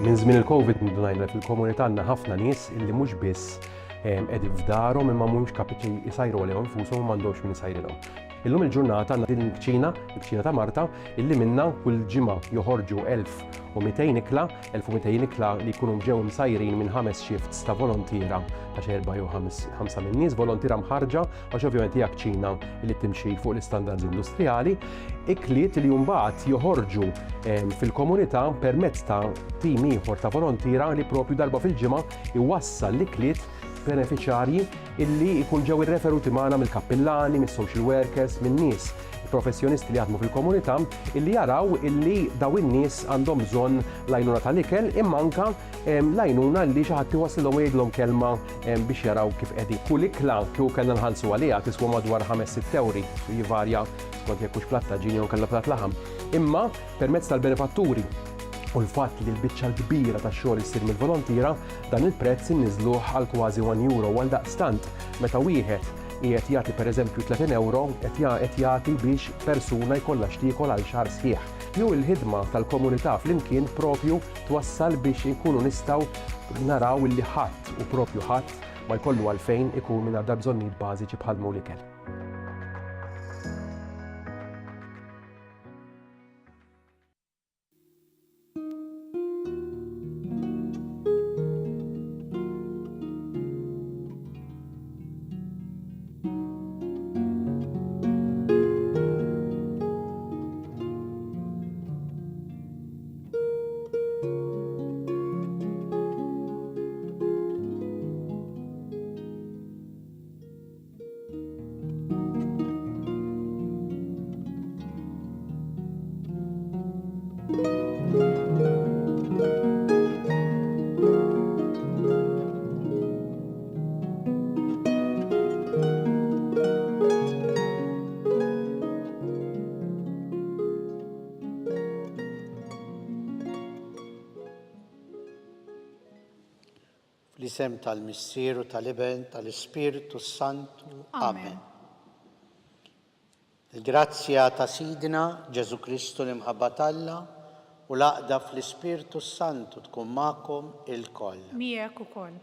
Minn żmien il-Covid ngħidla fil-komunità għandna ħafna nies illi mhux biss qegħdin f'darhom imma mhumiex kapaċi jsajru għalihom infushom u m'għandhomx min isajrilhom. Illum il-ġurnata għandna din il-kċina ta' Marta illi minnha kull ġimgħa joħorġu 1200 ikla, 1200 ikla li jkunu ġew msajrin minn 5 shifts ta' volontira ta' 4 jew 5 minn nies volontira mħarġa għax ovvjament hija kċina li timxi fuq l-istandards industrijali, ikliet li mbagħad joħorġu fil-komunità permezz ta' tim ieħor ta' volontira li propju darba fil-ġimgħa iwassal l-ikliet beneficjarji illi jkun ġew irreferuti magħna mill-kappillani, mis-social workers, minn nies professjonisti li jaħdmu fil-komunità illi jaraw illi daw in-nies għandhom bżonn l-għajnuna tal-ikel imma anke l-għajnuna li xi ħadd iwassillhom u jgħidlhom kelma biex jaraw kif qegħdin. Kull ikla kieku kellna nħallsu għaliha tiswa madwar 5-6 euri, jivarja skont jekk hux platt ta' ġin jew kellha platt laħam. Imma permezz tal-benefatturi u l-fatt li l-biċċa l-kbira tax-xogħol issir mill-volontira dan il-prezz inniżluh għal kważi 1 euro għal daqstant meta wieħed qiegħed jagħti pereżempju 30 euro qed jagħti biex persuna jkollha x'tiekol għal xahar sħiħ. Jew il-ħidma tal-komunità flimkien propju twassal biex inkunu nistgħu naraw illi ħadd u propju ħadd ma jkollu għalfejn ikun mingħajr bżonnijiet bażiċi bħal l-ikel. Fl-isem tal-Missieru tal-Iben tal-Ispiritu Santu. Amen. Il-grazzja ta' Sidna Ġesu Kristu l-imħabba Alla u l-għaqda fl-Ispiritu Santu tkun magħkom ilkoll. Miegħek ukoll.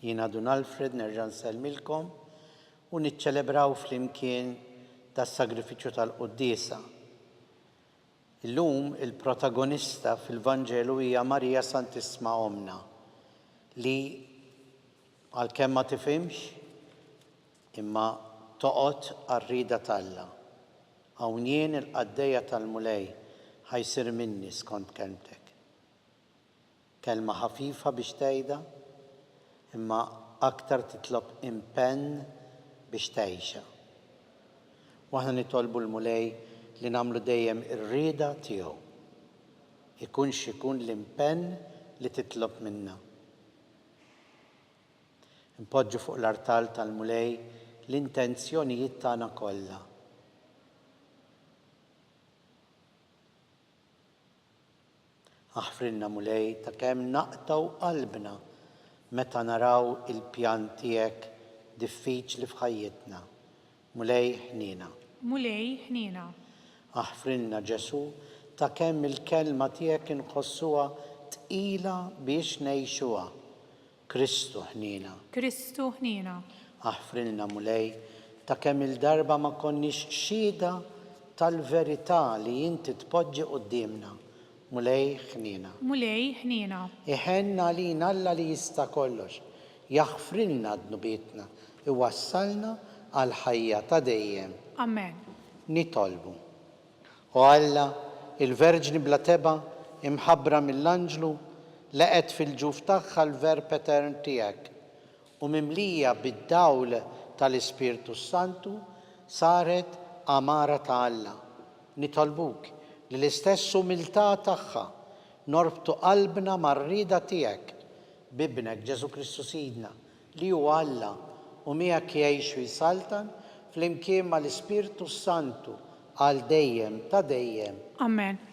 Jiena Dun Alfred nerġa' nsellmilkom u niċċelebraw flimkien tas-sagrifiċċju tal-Quddiesa. Illum il-protagonista fil-Vanġelu hija Marija Santissima Omna li għalkemm ma tifhimx imma toqgħod għar-rieda t'Alla. Hawn jien il-qaddejja tal-mulej ħajsir minni skont kelmtek. Kelma ħafifa biex tgħidha imma aktar titlob impenn biex tgħixha. U aħna nitolbu l-mulej li nagħmlu dejjem ir-rieda tiegħu. Ikunx ikun l-impenn li titlob minna. Impoġġu fuq l-artal tal-mulej l-intenzjonijiet tagħna kollha. Aħfrilna mulej ta' kemm naqtaw qalbna meta naraw il-pjan tiegħek diffiċli f'ħajjitna. Mulej ħnina. Mulej ħnina. Aħfrilna Ġesu ta' kemm il-kelma tiegħek inħossuha tqila biex ngħixuha. Kristu ħnina. Kristu ħnina. Aħfrilna mulej ta' kemm il-darba ma konniex xhieda tal-verità li inti tpoġġi qudiemna. Mulej ħnina. Mulej ħnina. Iħenna lina Alla li jista' kollox. Jaħfrilna dnubietna, iwassalna għal ħajja ta' dejjem. Amen. Nitolbu. U Alla, il-Verġni bla teba imħabbra mill-Anġlu laqet fil-ġuf tagħha l-Verb Etern tiegħek u mimlija bid-dawl tal-Ispirtu Santu saret amara ta' Alla. Nitolbuk li l-istess umiltà tagħha norbtu qalbna mar-rieda tiegħek bibnek Ġesu Kristu Sidna li huwa Alla u miegħek jgħix u jsaltan flimkien mal-Ispirtu Santu għal dejjem ta' dejjem. Amen.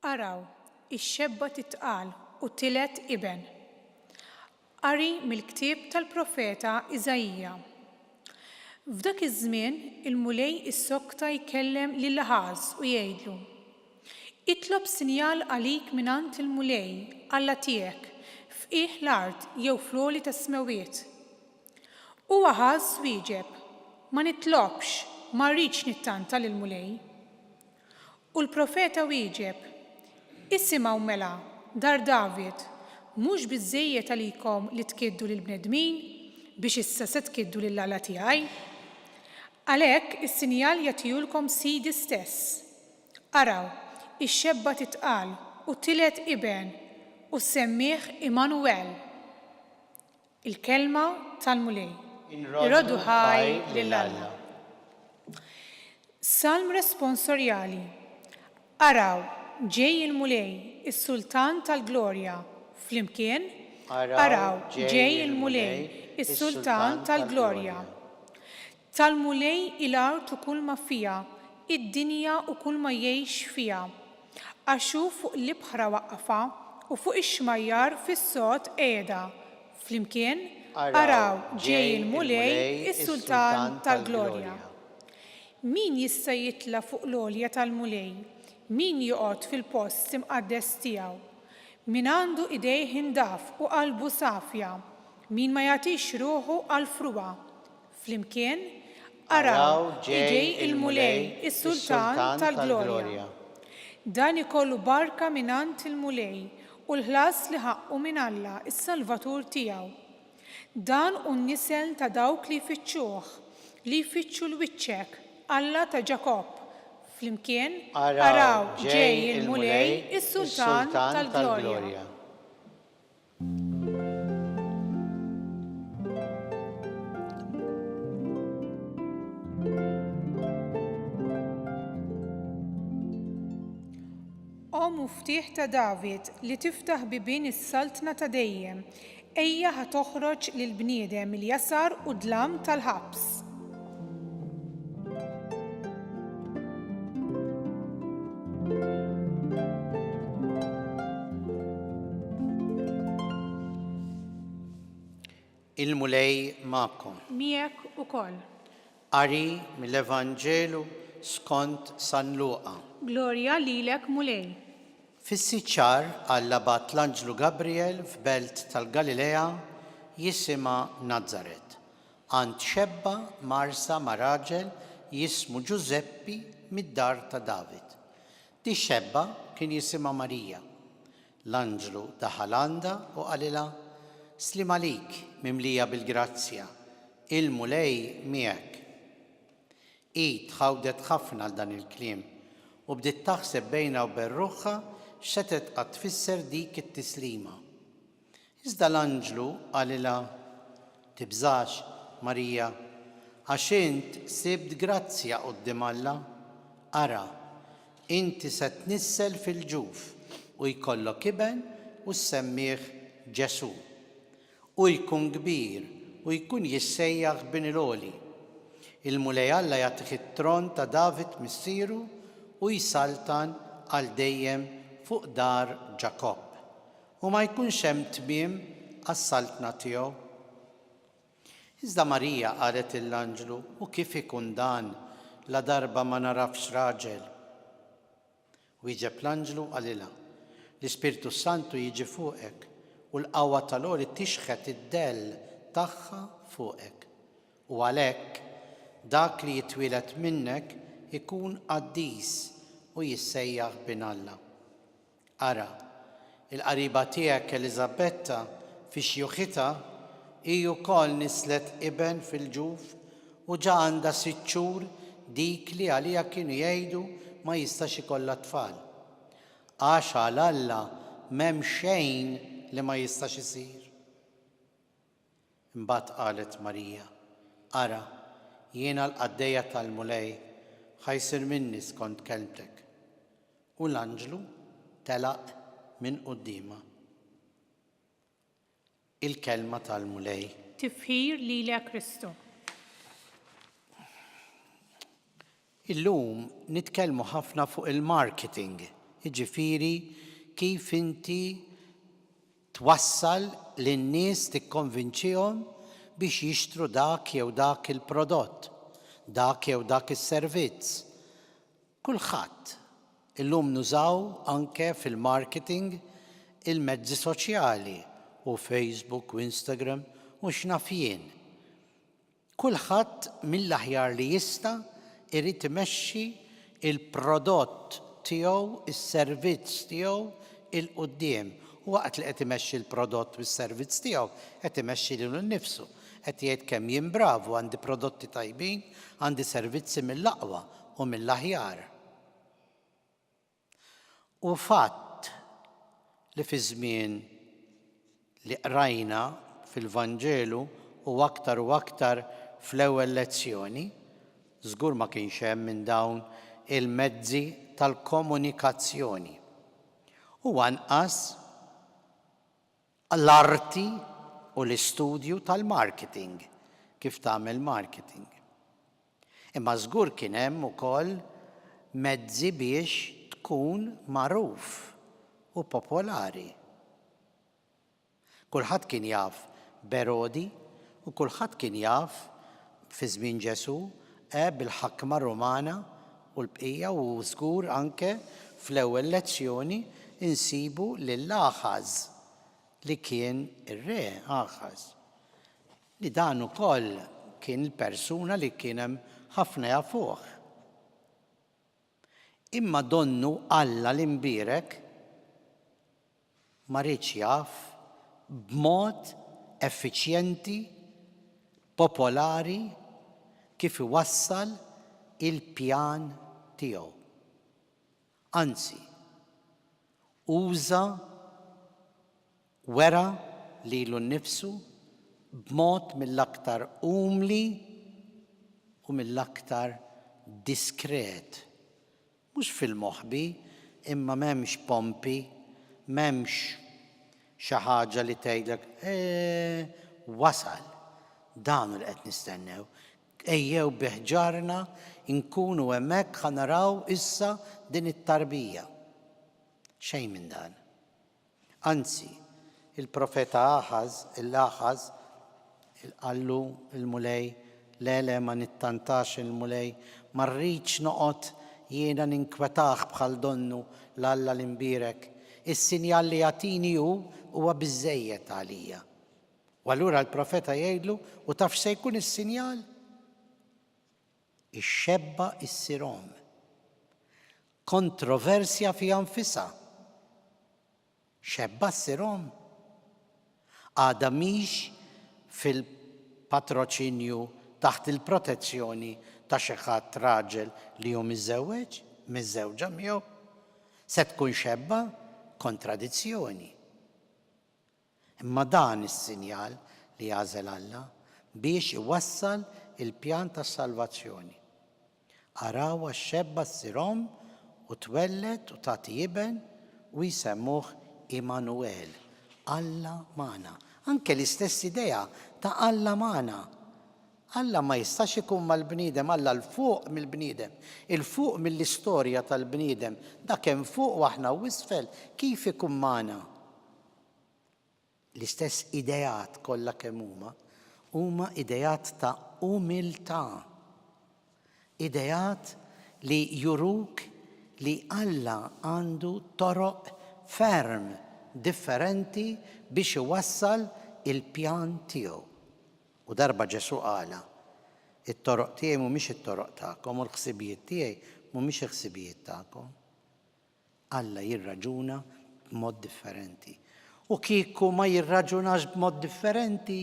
Araw, ix-xebba titqal u tilet iben. Qari mill-ktieb tal-profeta Iżajja. F'dak iż-żmien il-mulej is-sokta jkellem lil Aħaz u jgħidlu: Itlob sinjal għalik mingħand il-mulej Alla tiegħek fqih l-art jew fl-għoli tas-smawiet. U Aħaz wieġeb: Ma nitlobx, ma rridx nittanta lill-mulej. U l-profeta wieġeb: Isimgħu mela, dar David, mhux biżżejjed għalikom li tkiddu lill-bnedmin biex issa se tkiddu lill-Alla tiegħi? Għalhekk is-sinjal jagħtihulkom Sidi stess. Araw, ix-xebba titqal u tielet iben u semmih Immanuel. Il-kelma tal-mulej. Irodu ħaj lill-Alla. Salm responsorjali. Araw, ġej il-mulej, is-Sultan tal-Glorja, flimkien. Araw, ġej il-mulej, is-Sultan tal-Glorja. Tal-mulej il-art u kull ma fija, id-dinja u kull ma jgħix fija. Għaxu fuq l-ibħra waqqafa u fuq ix-xmajjar fis-sod qiegħda. Flimkien, araw, ġej il-mulej, is-Sultan tal-Glorja. Min jista' jitla fuq l-għolja tal-mulej? Min joqgħod fil-post imqaddes tiegħu? Min għandu idejh indaf u qalbu safja? Min ma jagħtix ruħu għal fruwa? Flimkien, araw, ġej il-mulej, is-Sultan tal-Glorja. Dan ikollu barka mingħand il-mulej u l-ħlas li ħaqqu minn Alla, is-Salvatur tiegħu. Dan hu n-nisel ta' dawk li jfittxuh, li jfittxu l-wiċċek, Alla ta' Ġakob. Flimkien, araw, ġej il-mulej, is-Sultan tal-Glorja. O muftiħ ta' David li tiftaħ bibien is-saltna ta' dejjem, ejja ħa toħroġ lill-bniedem il-jasar u dlam tal-ħabs. Il-mulej ma'kom. Miegħek ukoll. Qari mill-Evanġelu skont San Luqa. Glorja lilek mulej. Fis-siċċar Alla bat l-Anġlu Gabriel f'belt tal-Galilea jisima Nazaret, għand xebba marsa ma' raġel jismu Ġuzeppi mid-dar ta' David. Di xebba kien jisima Marija. L-Anġlu daħal għandha u qalilha: Slim għalik, mimlija bil-grazzja, il-mulej miegħek. Tħawdet ħafna għal dan il-kliem u bdiet taħseb bejnha u bejn ruħha x'setet qed tfisser dik it-tislima. Iżda l-Anġlu qalilha: Tibżax, Marija, għax int sibt grazzja quddiem Alla. Ara, inti se tnissel fil-ġuf u jkollok iben u semmih Ġesu. U jkun kbir u jkun jissejjaħ bin il-għoli. Il-mulej Alla jagħtih it-tron ta' David missieru u jsaltan għal dejjem fuq dar Ġakob. U ma jkunx hemm tmiem għas-saltna tiegħu. Iżda Marija qalet lill-Anġlu: U kif ikun dan la darba ma narafx raġel? Wieġeb l-Anġlu qalilha: L-Ispirtu Santu jiġi fuqek u l-qawwa tal-għoli tixħet id-dell tagħha fuqek. U għalhekk dak li jitwieled minnek ikun qaddis u jissejjaħ bin Alla. Ara, il-qariba tiegħek Eliżabetta fi xjuħitha hi wkoll nislet iben fil-ġuf u ġa għandha 6 xhur dik li għaliha kienu jgħidu ma jistax ikollha tfal. Għax għal Alla m'hemm xejn li ma jistax isir. Imbagħad qalet Marija: Ara, jiena l-qaddejja tal-mulej ħajsir minni skont kelmtek. U l-Anġlu telaq minn qudiemha. Il-kelma tal-mulej. Tifħir lilek Kristu. Illum nitkellmu ħafna fuq il-marketing, jiġifieri kif inti twassal lin-nies tikkonvinċihom biex jixtru dak jew dak il-prodott, dak jew dak is-servizz. Kulħadd illum nużaw anke fil-marketing il-mezzi soċjali u Facebook u Instagram u x'naf jien. Kulħadd mill-aħjar li jista' irid imexxi il-prodott tiegħu, is-servizz tiegħu il-qudiem. U waqt li qed imexxi l-prodott u s-servizz tiegħu qed imexxi lilu nnifsu. Qed jgħid kemm jien bravu għandi prodotti tajbin, għandi servizzi mill-aqwa u mill-aħjar. U fatt li fi żmien li qrajna fil-Vanġelu u aktar fl-ewwel lezzjoni, żgur ma kienx hemm minn dawn il-mezzi tal-komunikazzjoni. U anqas l-arti u l-istudju tal-marketing, kif tagħmel marketing. Imma żgur kien hemm ukoll mezzi biex tkun magħruf u popolari. Kulħadd kien jaf Berodi u kulħadd kien jaf fi żmien Ġesu bil-ħakma Rumana u l-bqija u żgur anke fl-ewwel lezzjoni insibu lil Aħaz li kien ir-re Aħaz. Li dan ukoll kien il-persuna li kien hemm ħafna jafuh. Imma donnu Alla l-imbierek ma rridx jaf b'mod effiċjenti, popolari, kif iwassal il-pjan tiegħu. Anzi, uża wera lilu nnifsu b'mod mill-aktar umli u mill-aktar diskret. Mhux fil-moħħbi, imma m'hemmx pompi, m'hemmx xi ħaġa li tgħidlek wasal. Dan li qed nistennew. Ejjew biħġarna nkunu hemmhekk ħa naraw issa din it-tarbija. Xejn minn dan. Anzi, il-profeta Aħaz qallu il-mulej le ma nittantax il-mulej, ma rridx noqgħod jiena ninkwetaħ bħal donnu l-Alla l-imbierek. Is-sinjal li jagħtini huwa biżżejjed għalija. U allura l-profeta jgħidlu u taf se jkun is-sinjal? Ix-xebba issirhom. Kontroversja fi anfisha. Xebba ssirhom. Għadha mhix fil-patroċinju taħt il-protezzjoni ta' xi ħadd raġel li hu miżżewġa miegħu. Se tkun xebba kontradizzjoni. Imma dan is-sinjal li għażel Alla biex iwassal il-pjan tas-salvazzjoni. Araw għax-xebba ssirhom u twellet u tagħti jiben u jsemmuh Immanuel, Alla magħna. Anke l-istess idea ta' Alla magħna. Alla ma jistax ikun mal-bniedem, Alla l-fuq mill-bniedem, il-fuq mill-istorja tal-bniedem, dak hemm fuq u aħna wisfel, kif ikun magħna? L-istess idejat kollha kemm huma idejat ta' umiltà. Idejat li juruk li Alla għandu toroq ferm differenti biex iwassal il-pjan tiegħu. U darba Ġesu qala, it-toroq tiegħi mhumiex it-toroq tagħkom u l-ħsibijiet tiegħi mhumiex il-ħsibijiet tagħkom. Alla jirraġuna b'mod differenti. U kieku ma jirraġunax b'mod differenti,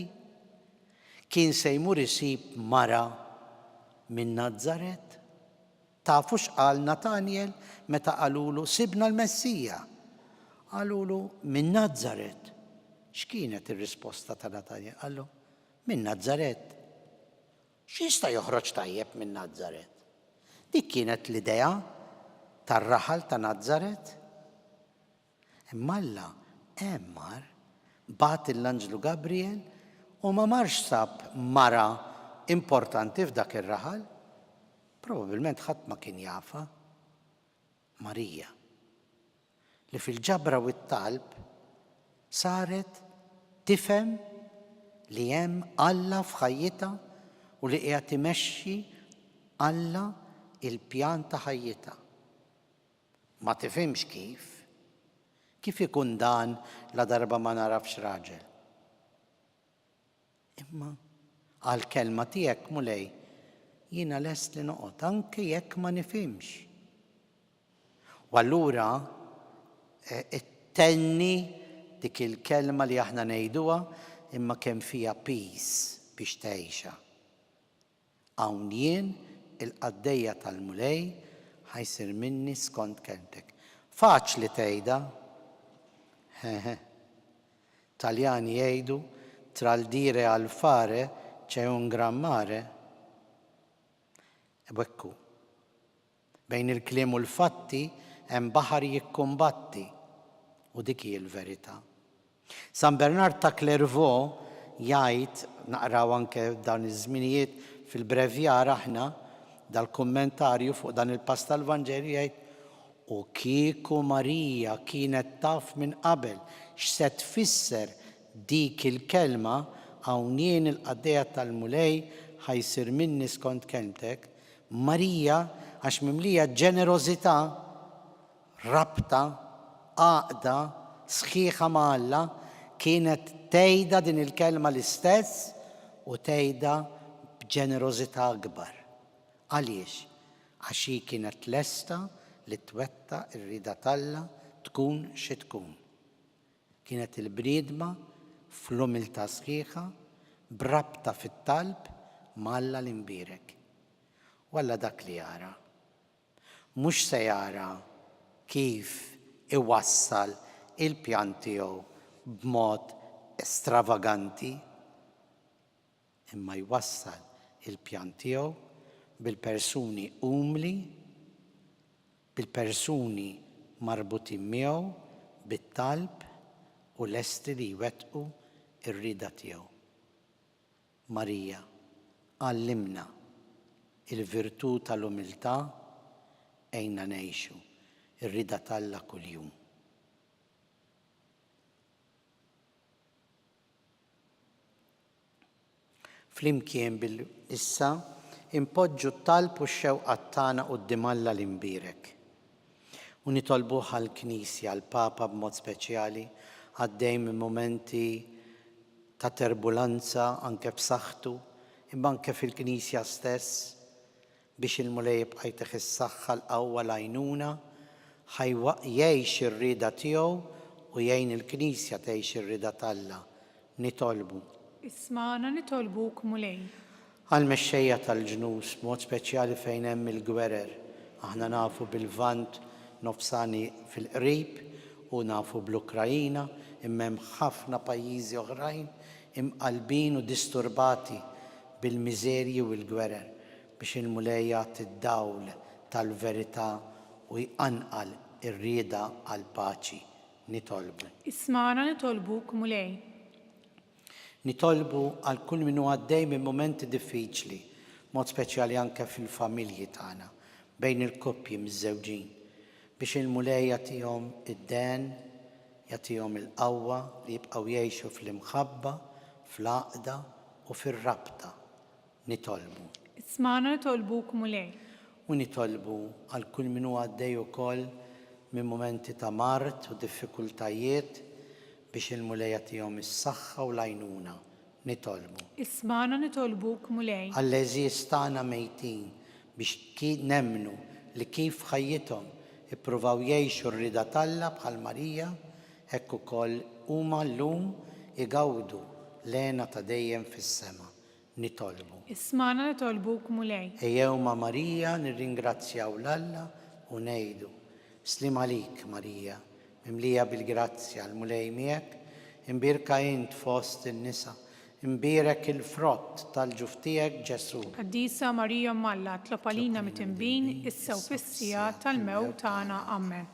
kien se jmur isib mara minn Nażaret. Tafu x'qal Nataniel meta qalulu sibna l-Messija. Qalulu minn Nażaret. X'kienet ir-risposta ta' Nataniel? Qallu minn Nażaret. X'jista' joħroġ tajjeb minn Nażaret? Dik kienet l-idea tar-raħal ta' Nażaret. Imma Alla mar bagħat l-Anġlu Gabriel u ma marx sab mara importanti f'dak ir-raħal. Probabbilment ħadd ma kien jafa. Marija. Li fil-ġabra u t-talb صارت تفهم li hemm Alla f'ħajjitha u li qiegħed timexxi Alla il-pjan ta' ħajjitha. Ma tifhimx kif. Kif ikun dan la darba ma narafx raġel? Imma għall-kelma tiegħek mulej jiena lest li noqgħod anke jekk ma nifhimx. U allura ittenni dik il-kelma li aħna ngħiduha imma kemm fiha peace biex tgħixha. Hawn jien il-qaddejja tal-mulej ħajsir minni skont kelmtek. Faċli tgħidha. Taljani jgħidu tra l-dire għal fare c'è un gran mare. Bekku. Bejn il-kliem u l-fatti hemm baħar jikkumbatti u dik hi l-verità. San Bernard ta' Clairvaux jgħid, naqraw anke dan iż-żminijiet fil-brevjar aħna dal-kummentarju fuq dan il-pass tal-Vanġelju jgħid u kieku Marija kienet taf minn qabel x'se tfisser dik il-kelma hawn jien il-qaddejja tal-mulej ħajsir minni skont kelmtek, Marija għax mimlija ġenerożità, rabta, għaqda, sħiħa ma' Alla, kienet tgħidha din il-kelma l-istess u tgħidha b'ġenerożità akbar. Għaliex? Għax hi kienet lesta li twetta r-rida talla tkun xi tkun. Kienet il-bniedma fl-umiltà sħiħa, brabta fit-talb ma' Alla l-imbierek. Walla dak li jara. Mhux se jara kif iwassal il-pjan tiegħu b'mod estravaganti, imma jwassal il-pjan tiegħu bil-persuni umli, bil-persuni marbutin miegħu bit-talb u lesti li jwettqu r-rida tiegħu. Marija għallimna il-virtù tal-umiltà ejna ngħixu ir-rida talla kuljum. Flimkien bil-issa impoġġu t-talb u x-xewqat tagħna quddiem Alla l-imbierek. U nitolbuh għall-Knisja, għall-Papa b'mod speċjali, għaddej minn momenti ta' terbulanza anke b'saħħtu, imma anke fil-Knisja stess, biex il-mulej jibqa' jtieħ is-saħħa l-qawwa l-għajnuna, jgħix ir-rieda tiegħu u jgħin il-Knisja tgħix ir-rieda talla. Nitolbu. Ismana nitolbuk mulej. Għal-mexxejja tal-ġnus, mod speċjali fejn hemm il-gwerer. Aħna nafu bil-Lvant nofsani fil-qrib u nafu bl-Ukrajina, imma hemm ħafna pajjiżi oħrajn imqalbin u disturbati bil-miżerji u l-gwerer biex il-mulej jagħti d-dawl tal-verità u jqanqal ir-rieda għal paċi. Nitolbu. Ismana nitolbuk mulej. Nitolbu għal kull min huwa għaddej minn momenti diffiċli, mod speċjali anke fil-familji tagħna, bejn il-koppji miż-żewġin, biex il-mulej jagħtihom id-den, jagħtihom il-qawwa li jibqgħu jgħixu fl-imħabba, fl-għaqda u fir-rabta. Nitolbu. Ismana nitolbuk mulej. U nitolbu għal kull min huwa għaddej ukoll minn momenti ta' mart u diffikultajiet biex il-mulej jagħtihom is-saħħa u l-għajnuna. Nitolbu. Ismana nitolbuk mulej. Għall-eżies tagħna mejtin biex nemmnu li kif ħajjithom ippruvaw jgħixu r-rida talla bħal Marija, hekk ukoll huma llum igawdu lena ta' dejjem fis-sema. Nitolbu. Ismana nitolbuk mulej. Ejjew ma' Marija nirringrazzjaw l-Alla u ngħidu Slim għalik Marija, mimlija bil-grazzja l-mulej miegħek, imbirka int fost in-nisa, imbierek il-frott tal-ġuf tiegħek Ġesu. Qaddisa Marija Malla tlob għalina mit-tinbin issa u fis-sija tal-mewt tagħna. Amen.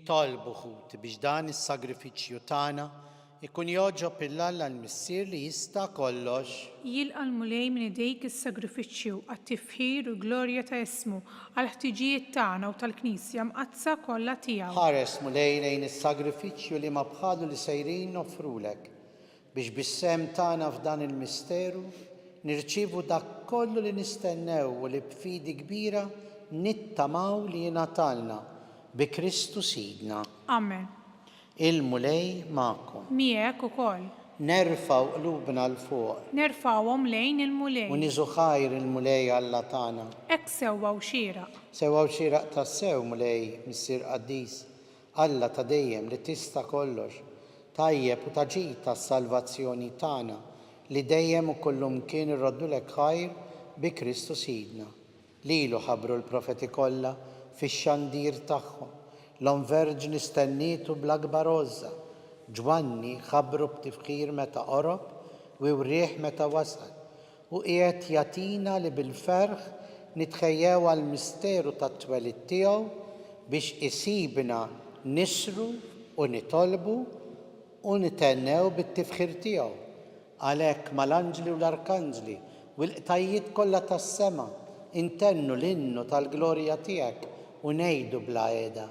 nitolbu ħut biex dan is-sagrifiċċju tagħna ikun joġob il-Alla l-Missier li jista' kollox. Jilqa l-mulej minn idejk is-sagrifiċċju għat-tifħir u glorja ta' ismu għal ħtiġijiet tagħna u tal-Knisja mqazza kollha tiegħu. Ħares mulej lejn is-sagrifiċċju li ma bħalu li sejrin nofrulek biex bis-sem tagħna f'dan il-misteru nirċievu dak kollu li nistennew u li b'fidi kbira nittamaw li jingħatalna bi Kristu Sidna. Amen. Il-mulej magħkom. Miegħek ukoll. Nerfgħu qlubna l fuq Nerfawhom lejn u il-mulej. niżu ħajr il-mulej Alla tagħna. Hekk sewwa u xieraq. Sewwa xieraq tas-sew mulej Missier Qaddis, Alla ta' dejjem li tista' kollox, tajjeb u taġid tas-salvazzjoni tagħna li dejjem u kullum kien irroddulek ħajr bi Kristu Sidna. Lilu ħabbru l-profeti kollha fix-xandir tagħhom. L-om verġni stennietu bl-akbar għoża. Ġwanni ħabbru b'tifħir meta qorob u wrieħ meta wasal. U qiegħed jagħtina li bil-ferħ nitħejjew għall-misteru tat-twelid tiegħu biex isibna nisru u nitolbu u nitennew bit-tifħir tiegħu. Għalhekk mal-anġli u l-arkanġli u l-qtajiet kollha tas-sema intennu l-innu tal-glorja tiegħek u ngħidu bla qiegħda.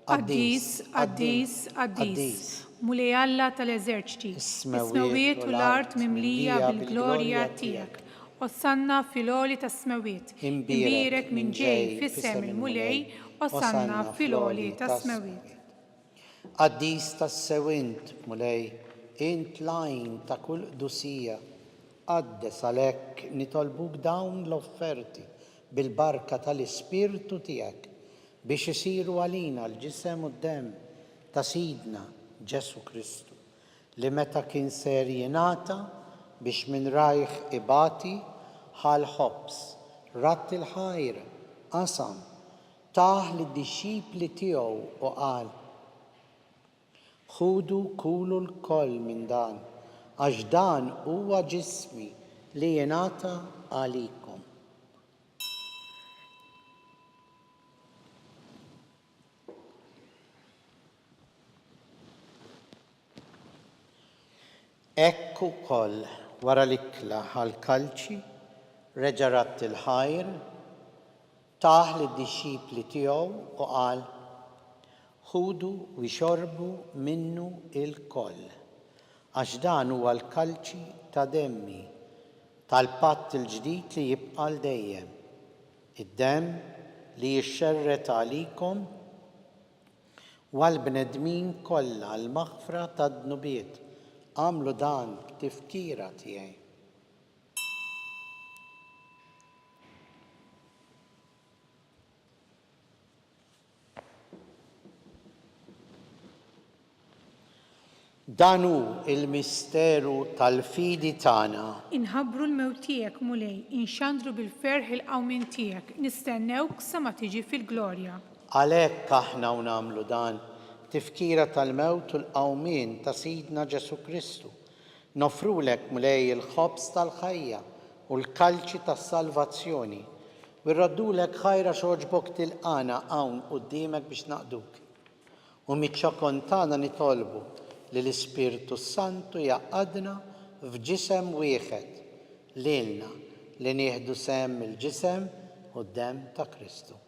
Qaddis, qaddis, qaddis. Mulej Alla tal-eżerċiti. Is-smawiet u l-art mimlija bil-glorja tiegħek. Ossanna fil-għoli tas-smawiet. Imbirek minn ġej fis-sem il-mulej, ossanna fil-għoli tas-smawiet. Qaddis tas-sewint mulej, int lajn ta' kull qdusija. Qaddes għalhekk nitolbuk dawn l-offerti bil-barka tal-Ispirtu tiegħek biex isiru għalina l-ġisem u d-dem ta' Sidna Ġesu Kristu li meta kien ser jingħata biex minn rajħ ibati ħal ħobs, ratt il-ħajr, qasam, taħ lid-dixxipli tiegħu u qal: ħudu kulu l-koll minn dan, għax dan huwa ġismi li jingħata għalikom. Ekku koll wara l-ikla għal-kalċi reġa' ratt il-ħajr, taħ lid-dixxipli tiegħu u qal: ħudu u jxorbu minnu il-koll, għax dan huwa l-kalċi ta' demmi tal-patt il-ġdid li jibqa' l-dejjem, id-demm li jixxerret għalikom u għall-bnedmin kollha l-maħfra tad-dnubiet. Għamlu dan b'tifkira tiegħi. Dan hu il-misteru tal-fidi tagħna. Inħabbru l-mewt tiegħek mulej, inxandru bil-ferħ il-qawmin tiegħek, nistennewk sa ma tiġi fil-glorja. Għalhekk aħna u nagħmlu dan tifkira tal-mewt u l-qawmien ta' Sidna Ġesu Kristu. Nofrulek mulej il-ħobs tal-ħajja u l-kalċi tas-salvazzjoni u rroddulek ħajra xogħġbok tilqana hawn quddiemek biex naqduk. U miċ-ċokon tagħna nitolbu li l-Ispirtu Santu jaqadna f'ġisem wieħed lilna li nieħdu sehem il-ġisem u d-demm ta' Kristu.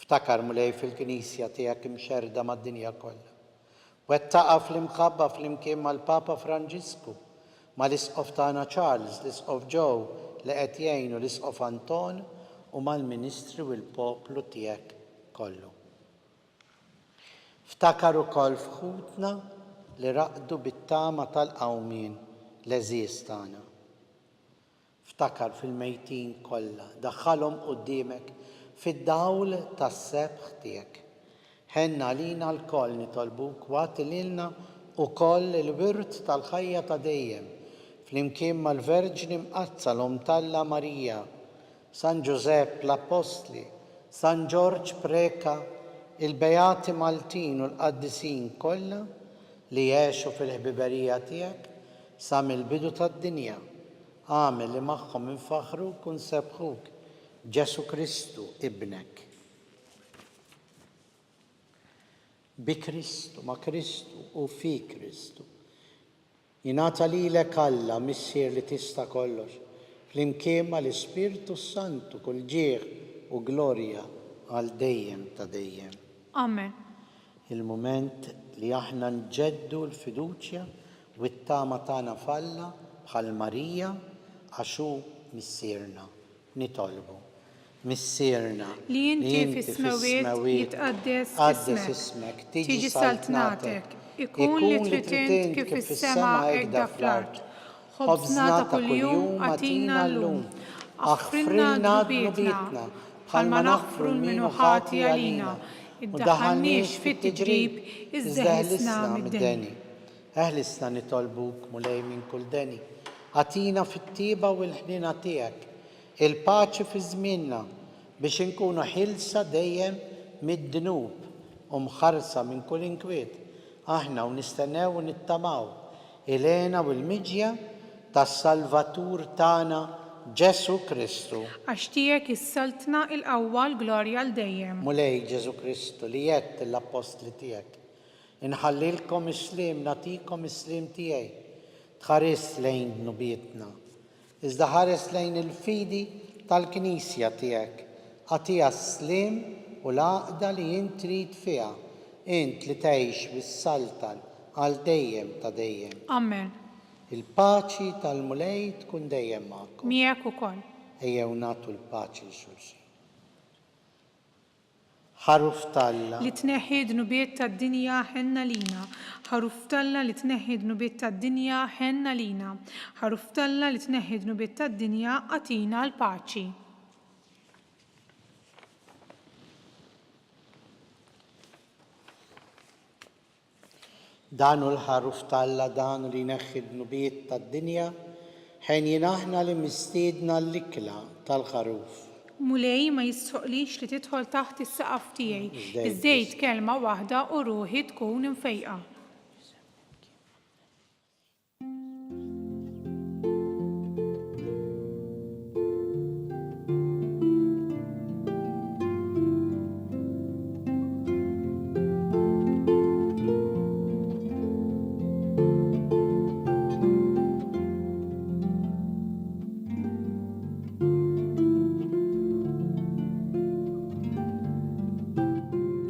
Ftakar mulej fil-Knisja tiegħek imxerda mad-dinja kollha. Wettaqa fl-imħabba fl-imkien mal-Papa Franġisku, mal-Isqof tagħna Charles, l-Isqof Joe li qed jgħinu l-Isqof Anton u mal-Ministri u l-poplu tiegħek kollu. Ftakar ukoll f'ħutna li raqdu bit-tama tal-qawmien l-eżies tagħna. Ftakar fil-mejtin kollha, daħħalhom quddiemek fid-dawl tas-sebħ tiegħek. Ħenna lina l-koll nitolbuk wagħti lilna ukoll il-wirt tal-ħajja ta' dejjem flimkien mal-Verġni mqazza l-Om Talla Marija, San Giuseppe l-Apostli, San George Preka, il-Beati Maltin u l-Qaddisin kollha li jgħixu fil-ħbiberija tiegħek sa mill-bidu tad-dinja. Għamel li magħhom infaħruk u nsebħuk Ġesu Kristu ibnek. بكريستو ما كريستو وفي كريستو. ينعطى ليلك الله مissir li tista' kollox flimkien mal-Ispirtu Santu kull ġieħ u glorja għal dejjem ta' dejjem. Amen. Il-mument li aħna nġeddu l-fiduċja u t-tama tagħna falla bħal Marija għaxu missierna nitolbu. Missierna li inti fis-smawiet jitqaddes ismek, tiġi saltnatek, ikun li tritint kif fis-sema hekk fl-ard. Ħobżna ta' kuljum għatina llum, aħfrilna dnubietna bħalma naħfru l-minu ħati għalina, iddaħħalniex fit-tiġrib iżda ħlisna mid-deni. Eħlisna nitolbuk mulej minn kull deni. Għatina fit-tiba u l-ħnina tiegħek, il-paċi fi żmienna biex inkunu ħilsa dejjem mid-dnub u mħarsa minn kull inkwiet. Aħna u nistennew u nittamaw il-għena u l-miġja tas-Salvatur tagħna Ġesu Kristu. Għax tiegħek issaltna il-qawwa l-glorja l dejjem. Mulej Ġesu Kristu li jett l-apostli tiegħek. Inħallilkom islim, natikom islim tiegħi. Tħares lejn dnubietna. Iżda ħares lejn il-fidi tal-Knisja tiegħek. Għatija slim u l-għaqda li jint trid fiha. Int li tgħix bis-saltal għal dejjem ta' dejjem. Amen. Il-paċi tal-mulej tkun dejjem magħkom. Miegħek ukoll. Ejjew nagħtu l-paċi l xulxin. Ħaruf Talla li tneħħi dnubiet tad-dinja ħenna lina. Ħaruf Talla li tneħħi dnubiet tad-dinja ħenna lina. Ħaruf Talla li tneħħi dnubiet tad-dinja għatina l-paċi. Danu l-ħaruf Talla danu li neħħi dnubiet tad-dinja ħen jinaħna li mistiedna l-ikla tal-ħaruf. Mulej ma jissoqlix li tidħol taħt is-saqaf tiegħi. Iżdejt kelma waħda u ruħi tkun infejqa.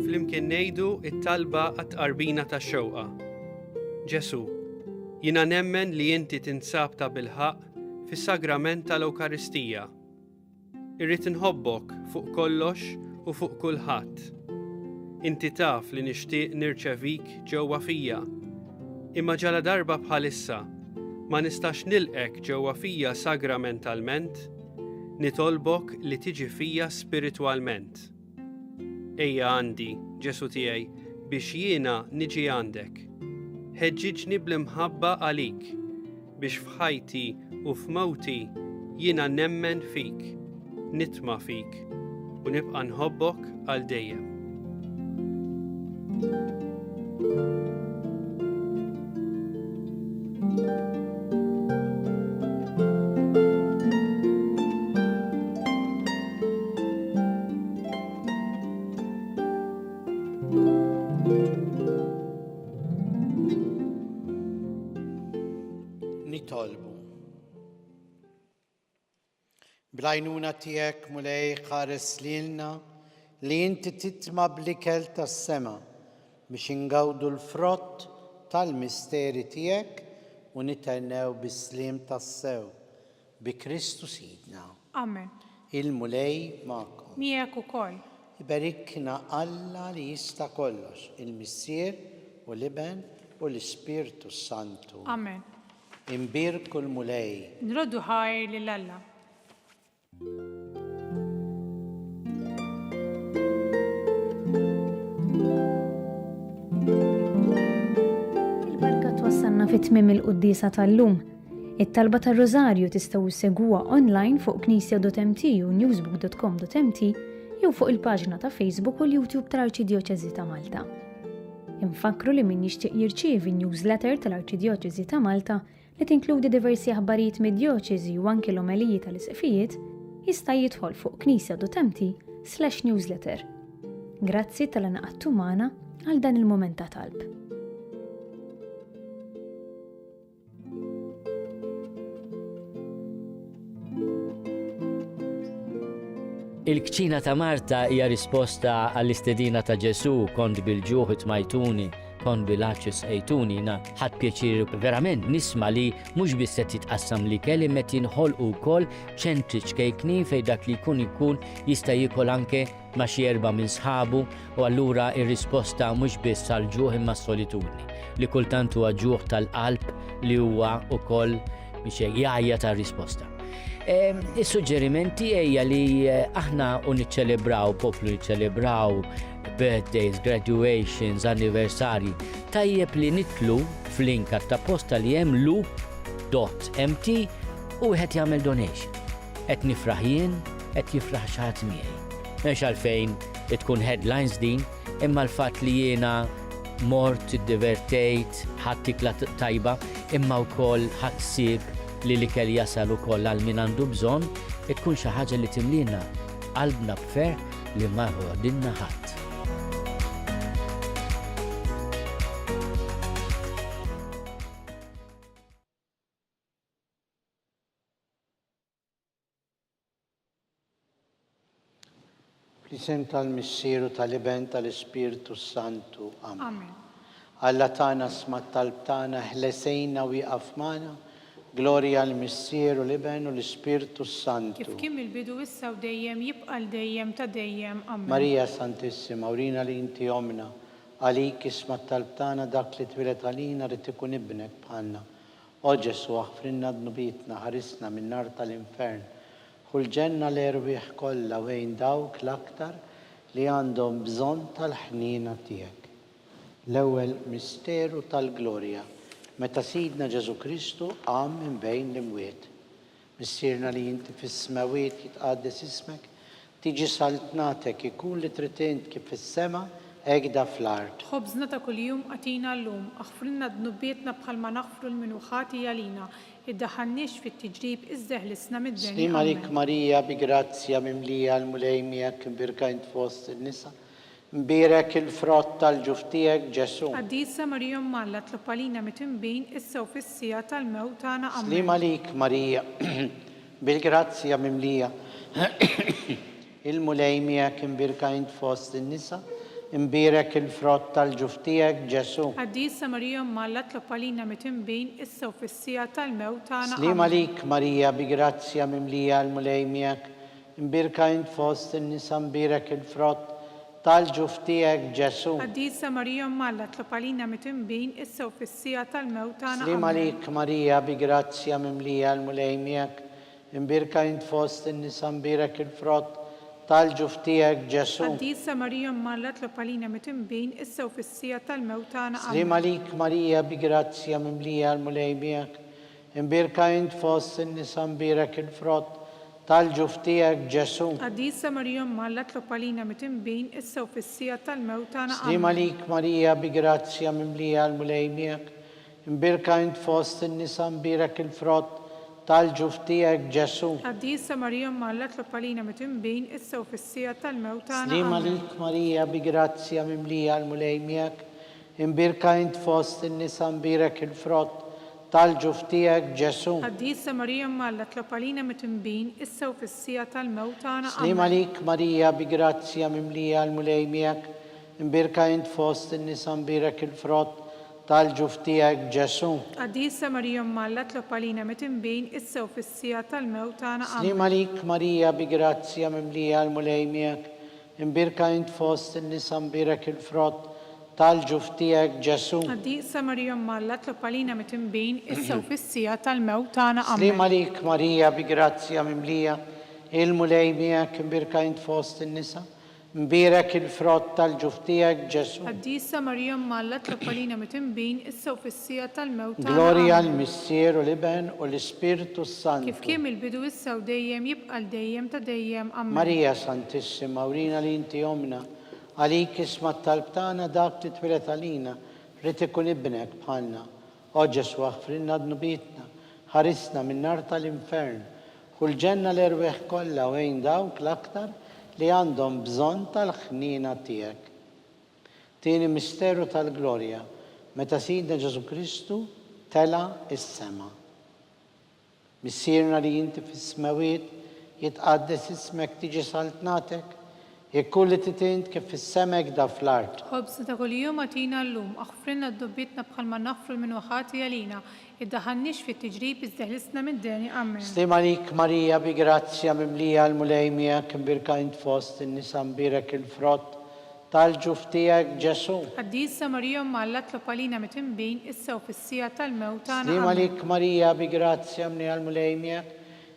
Flimkien ngħidu it-talba għat-qarbina tax-xewqa. Ġesu, jiena nemmen li inti tinsab ta' bilħaq fis-sagrament tal-Ewkaristija. Irrid inħobbok fuq kollox u fuq kulħadd. Inti taf li nixtieq nirċevik ġewwa fija. Imma ġala darba bħalissa ma nistax nilqek ġewwa fija sagramentalment, nitolbok li tiġi fija spiritwalment. Ejja għandi, Ġesu tiegħi, biex jiena niġi għandek. Ħeġġiġni bl-imħabba għalik, biex f'ħajti u f'mewti jiena nemmen fik, nitma' fik u nibqa' nħobbok għal dejjem. Nitolbu. Blajnuna tiegħek mulej ħares lilna li inti titma' bl-ikel tas-sema biex ingawdu l-frott tal-misteri tiegħek u nitennew bis-sliem tas-sew bi Kristu Sidna. Amen. Il-mulej magħkom. Miegħek ukoll. Ibarikna Alla li jista' kollox, il-Missier u l-Iben u l-Ispirtu Santu. Amen. Imbirku l-mulej. Nroddu ħajr lil Alla. Il-barka twassalna fit-tmiem il-qudiesa tal-lum. It-talba tar-Rożarju tistgħu issegwuha online fuq knisja.mt u newsbook.com.mt jew fuq il-paġna ta' Facebook u l-YouTube tal-Arċidjoċeżi ta' Malta. Infakru li min jixtieq jirċievi newsletter tal-Arċidjoċeżi ta' Malta li tinkludi diversi aħbarijiet mid-djoċeżi u anke l-omeliji tal-isqfijiet jista' jidħol fuq knisja.mt/newsletter. Grazzi tal-għanaqattu magħna għal dan il-moment ta' talb. Il-kċina ta' Marta hija risposta għall-istedina ta' Ġesu, kont bil-ġuħ itmajtuni, kont bil-aċċis ejtuni, ħadd pjaċir verament nisma' li mhux biss qed jitqassam li kelli met jinħolqu wkoll ċentri ċkejkni fejn dak li jkun jista' jiekol anke ma' xi erba' minn sħabu, u allura ir-risposta mhux biss għall-ġuħ imma s-solitudni li kultant huwa ġuħ tal-qalb li huwa wkoll biex jgħajja tar-risposta. Is-suġġerimenti hija li aħna niċċelebraw, poplu niċċelebraw birthdays, graduations, anniversari, tajjeb li nitlu f'link ta' posta li hemm lu.mt u wieħed jagħmel donation. Qed nifraħ jien, qed jifraħ xi ħadd miegħi. M'hemmx għalfejn tkun headlines din, imma l-fatt li jiena mort iddivertejt, ħadd tikla tajba, imma wkoll ħadd sieb li l-ikel jasal ukoll għal min għandu bżonn, tkun xi ħaġa li timlina qalbna b'ferħ li ma ħodilna ħadd. Fl-isem tal-Missieru tal-Iben tal-Ispiritu Santu. Amen. Amen. Alla tagħna sma' talb tagħna ħlesejna wieqaf magħna. Gloria al-Missieru l-Iben u l-Ispiritu Santu. Kif kien il-bidu issa u dejjem jibqa' l-dejjem ta' dejjem. Amen. Marija Santissima, urina li inti omna, għalik isma' talb tagħna dak li twilet għalina rid ikun ibnek bħalna. O Ġesu aħfrinna dnubitna, ħarisna min nar tal-infern. Kull ġenna l-erbieħ kollha wejn dawk l-aktar li għandhom bżonn tal-ħnina tiegħek. L-ewwel misteru tal-glorja. Meta Sidna Ġesu Kristu qam minn bejn l-imwiet. Missierna li inti fis-smawiet jitqaddes ismek, tiġi saltnatek ikun li trid int kif fis-sema hekk da fl-art. خبزنا ta' kuljum għatina llum, aħfrilna dnubietna bħalma naħfru l-minuħati għalina, iddaħħalniex fit-tiġrib iżdeħ l-isna mid-deni. Slim għalik Marija bi grazzja mimlija l-mulejmijak imbirka int fost il-nisa, imbirek il-frott tal-ġuf tiegħek Ġesu. Qaddisa Marija Malla tlob għalina mitinbin issa u fis-sija tal-mewt tagħna. Amen. Slim għalik Marija bil-grazzja mimlija il-mulejmijak imbirka int fost il-nisa, imbirek il-frott tal-ġuf tiegħek Ġesu. Qaddisa Marija Malla tlob għalina mitinbin issa u fis-sija tal-mewt tagħna. Slim għalik Marija bi grazzja mimlija l-mulejmijak imbirka int fost il-nisa, imbirek il-frott tal-ġuf tiegħek Ġesu. Qaddisa Marija Malla tlob għalina mitinbin issa u fis-sija tal-mewt tagħna. Slim għalik Marija bi grazzja mimlija l-mulejmijak imbirka int fost il-nisa, imbirek il-frott tal-ġuf tiegħek Ġesu. Qaddisa Marija Malla tlob għalina mitinbin issa u fis-sija tal-mewt tagħna. Slim għalik Marija bi grazzja mimlija l-mulejmijak imbirka int fost il-nisa, imbirek il-frott tal-ġuf tiegħek Ġesu. Qaddisa Marija Malla tlob għalina mitinbin issa u fis-sija tal-mewt tagħna. Slim għalik Marija bi grazzja mimlija l-mulejmijak imbirka int fost il-nisa, imbirek il-frott tal-ġuf tiegħek Ġesu. Qaddisa Marija Malla tlob għalina mitinbin issa u fis-sija tal-mewt tagħna. Slim għalik Marija bi grazzja mimlija l-mulejmijak imbirka int fost il-nisa, imbirek il-frott tal-ġuf tiegħek Ġesu. Qaddisa Marija Malla tlob għalina mitinbin issa u fis-sija tal-mewt tagħna. Slim għalik Marija bi grazzja mimlija l-mulejmijak imbirka int fost il-nisa, imbirek il-frott tal-ġuf tiegħek Ġesu. Qaddisa Marija Malla tlob għalina mitinbin issa u fis-sija tal-mewt tagħna. Slim għalik Marija bi grazzja mimlija l-mulejmijak imbirka int fost il-nisa, imbirek il-frott tal-ġuf tiegħek Ġesu. Qaddisa Marija Malla tlob għalina mitinbin issa u fis-sija tal-mewt tagħna. Slim għalik Marija bi grazzja mimlija il-mulejmijak imbirka int fost il-nisa, imbirek il-frott tal-ġuf tiegħek Ġesu. Qaddisa Marija Malla tlob għalina mitinbin issa u fis-sija tal-mewt tagħna. Gloria al-Missieru l-Iben u l-Ispiritu Santu. Kif kien il-bidu issa u dejjem jibqa' l-dejjem ta' dejjem. Amen. Marija Santissima, urina li inti omna, għalik isma' talb tagħna dak li twilet għalina, rid ikun ibnek bħalna. O Ġesu aħfrinna dnubitna, ħarisna min nar tal-infern, kull ġenna l-erbieħ kollha wejn dawk l-aktar li għandhom bżonn tal-ħnina tiegħek. Tieni misteru tal-glorja, meta Sidna Ġesu Kristu tela is-sema. Missierna li inti fis-smawiet jitqaddes ismek tiġi saltnatek, jekk kulli titint kif fis-semek da fl-art. خبز كل يوم أعطينا اللوم اغفر لنا ذنوبنا بخل ما نغفر من وخاتي لينا ادخلنيش في التجريب ازدهلسنا من داني آمين. Slim għalik Marija bi grazzja mimlija l-mulejmija kimbirka int fost in-nisa mbirek il-frott tal-ġuf tiegħek Ġesu. قديسة مريم معلت لقالينا متن بين السو في السياة الموت Slim أنا آمين. għalik Marija bi grazzja mimlija l-mulejmija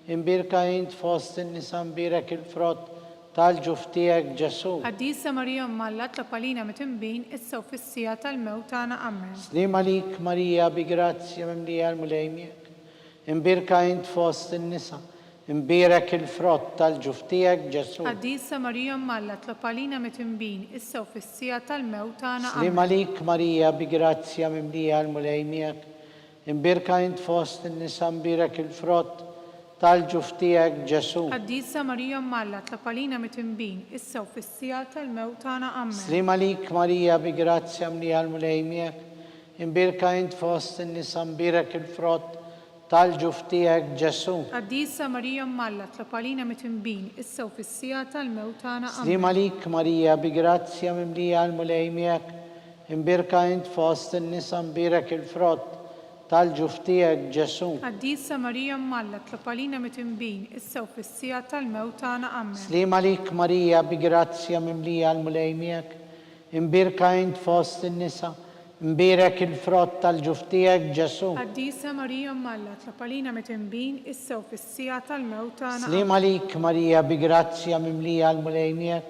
imbirka int fost in-nisa mbirek il-frott tal-ġuf tiegħek Ġesu. قديسة مريم معلت لقالينا متن بين السو في السياة الموت أنا آمين. Slim għalik Marija bi grazzja mimlija l-mulejmija imbirka int fost in-nisa imbirek il-frott tal-ġuf tiegħek Ġesu. قديسة مريم معلت لقالينا متن بين السو في السياة الموت أنا Slim آمين. għalik Marija bi grazzja mimlija l-mulejmijak, imbirka int fost in-nisa imbirek il-frott tal-ġuf tiegħek Ġesu. قديسة مريم معلت لقالينا متن بين السو في السياة الموت أنا آمين. Slim għalik Marija bi grazzja mimlija l-mulejmijak, imbirka int fost in-nisa imbirek il-frott tal-ġuf tiegħek Ġesu. قديسة مريم معلت لقالينا متن بين السو في السياة الموت أنا آمين. Slim għalik Marija bi grazzja mimlija l-mulejmijak, imbirka int fost in-nisa imbirek il-frott tal-ġuf tiegħek Ġesu. قديسة مريم معلت لقالينا متن بين السو في السياة الموت أنا آمين. Slim għalik Marija bi grazzja mimlija l-mulejmijak, imbirka int fost in-nisa imbirek il-frott tal-ġuf tiegħek Ġesu. قديسة مريم معلت لقالينا متن بين السو في السياة الموت أنا Slim آمين. għalik Marija bi grazzja mimlija l-mulejmijak,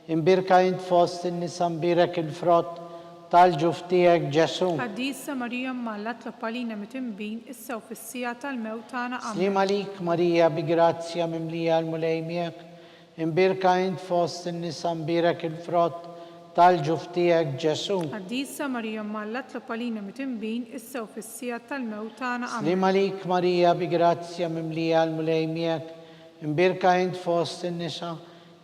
imbirka int fost in-nisa imbirek il-frott tal-ġuf tiegħek Ġesu. قديسة مريم معلت لقالينا متن بين السو في السياة الموت أنا آمين. Slim għalik Marija bi grazzja mimlija l-mulejmijak, imbirka int fost in-nisa imbirek il-frott tal-ġuf tiegħek Ġesu. قديسة مريم معلت لقالينا متن بين السو في السياة الموت أنا آمين. Slim għalik Marija bi grazzja mimlija l-mulejmijak, imbirka int fost in-nisa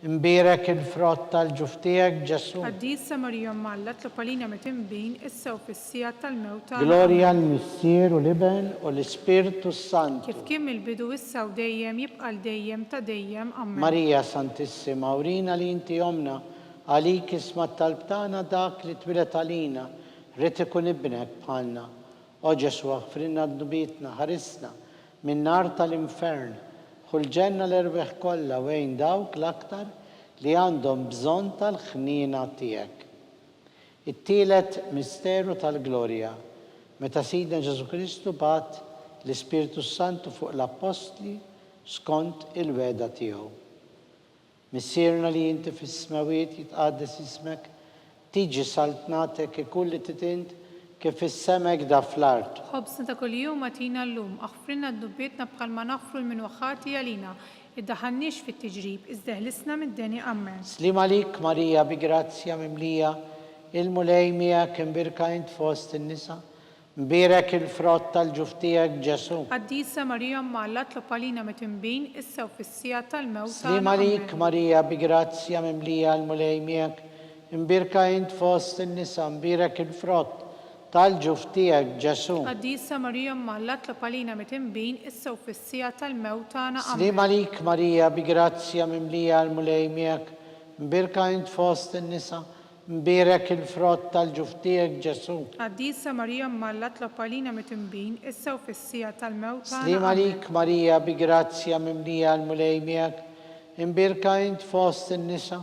imbirek il-frott tal-ġuf tiegħek Ġesu. قديسة مريم معلت لقالينا متن بين السو في السياة الموت أنا آمين. Glorja l-Missier u l-Iben u l-Ispirtu Santu. كيف كم البدو السو ديم يبقى الديم تديم آمين. Marija Santissima, urina li inti jomna, għalik isma talbtana dak li twilet għalina, rrit ikun ibnek bħalna. O Ġesu għafrinna d-dubitna, ħarisna, minn nar tal-infern, ħulġenna l-erbeħ kolla wejn dawk l-aktar li għandhom bżon tal-ħnina tijek. It-tielet misteru tal-glorja, meta Sidna Ġesu Kristu bat l-Ispirtu Santu fuq l-Apostli skont il-weda tiegħu. Missierna li inti fis-smawiet jitqaddes ismek, tiġi saltnatek kulli titint kif fis-semek da fl-art. خبزنا كل يوم أعطينا اللوم اغفر لنا ذنوبنا بخل ما نغفر من وخاتي لينا ادخلنيش في التجريب ازدهلسنا من داني آمين. Slim għalik Marija bi grazzja mimlija, il-mulejmija kimbirka int fost in-nisa, mbirek il-frott tal-ġuf tiegħek Ġesu. قديسة مريم معلت لقالينا متن بين السو في السياة الموت Slim أنا għalik آمين. Marija bi grazzja mimlija l-mulejmijak, imbirka int fost in-nisa, mbirek il-frott tal-ġuf tiegħek Ġesu. قديسة مريم معلت لقالينا متن بين السو في السياة الموت أنا Slim آمين. għalik Marija bi grazzja mimlija l-mulejmijak, mbirka int fost in-nisa, mbirek il-frott tal-ġuf tiegħek Ġesu. قديسة مريم معلت لقالينا متن بين السو في السياة الموت Slim أنا آمين. għalik Marija bi grazzja mimlija l-mulejmijak, imbirka int fost in-nisa,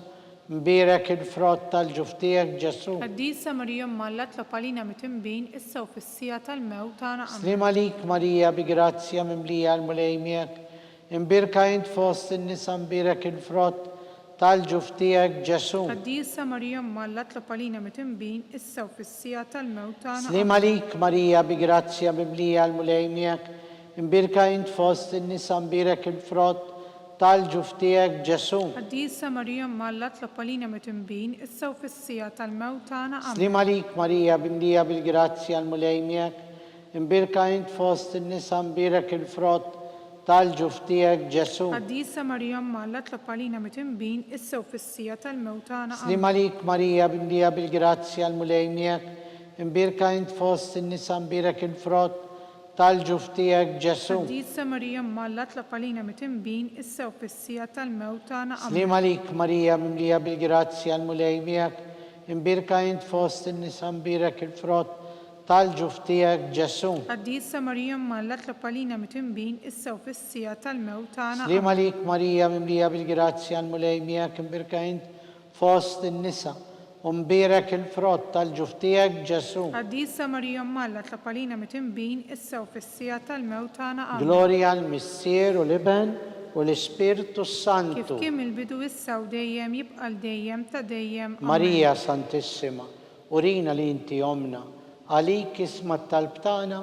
mbirek il-frott tal-ġuf tiegħek Ġesu. قديسة مريم معلت لقالينا متن بين السو في السياة الموت أنا آمين. Slim għalik Marija bi grazzja mimlija l-mulejmijak, imbirka int fost in-nisa, mbirek il-frott tal-ġuf tiegħek Ġesu. قديسة مريم معلت لقالينا متن بين السو في السياة الموت أنا Slim آمين. għalik Marija bi grazzja mimlija l-mulejmijak, imbirka int fost in-nisa, mbirek il-frott tal-ġuf tiegħek Ġesu. قديسة مريم معلت لقالينا متن بين السو في السياة الموت أنا آمين. Slim għalik Marija bimlija bil-grazzja l-mulejmijak, imbirka int fost in-nisa, mbirek il-frott tal-ġuftijek Ġesu. Qaddisa Marija Malla tlop għalina mitimbin issa u fissija tal-mewtana. Slim għalik Marija bimlija bil-grazzja l-mulejmijek, imbirka int fost in-nisa mbirek il-frott tal-ġuftijek Ġesu. Qaddisa Marija Malla tlop għalina mitimbin issa u fissija tal-mewtana. Slim għalik Marija bimlija bil-grazzja l-mulejmijek, imbirka int fost in-nisa mbirek il-frott tal-ġuftijek Ġesu. Qaddisa Marija Malla tlop għalina mitimbin issa u fissija tal-mewtana. Slim għalik Marija bimlija bil-grazzja l-mulejmijek, imbirka int fost in-nisa mbirek il-frott tal-ġuftijek Ġesu. Qaddisa Marija Malla tlop għalina mitimbin issa u fissija tal-mewtana. Gloria al-Missier u l-Iben u l-Ispirtu Kif Santu. kim il-bidu issa u dejjem jibqa' dejjem ta' dejjem. Marija Santissima, urina li inti omna, għalik isma tal-btana,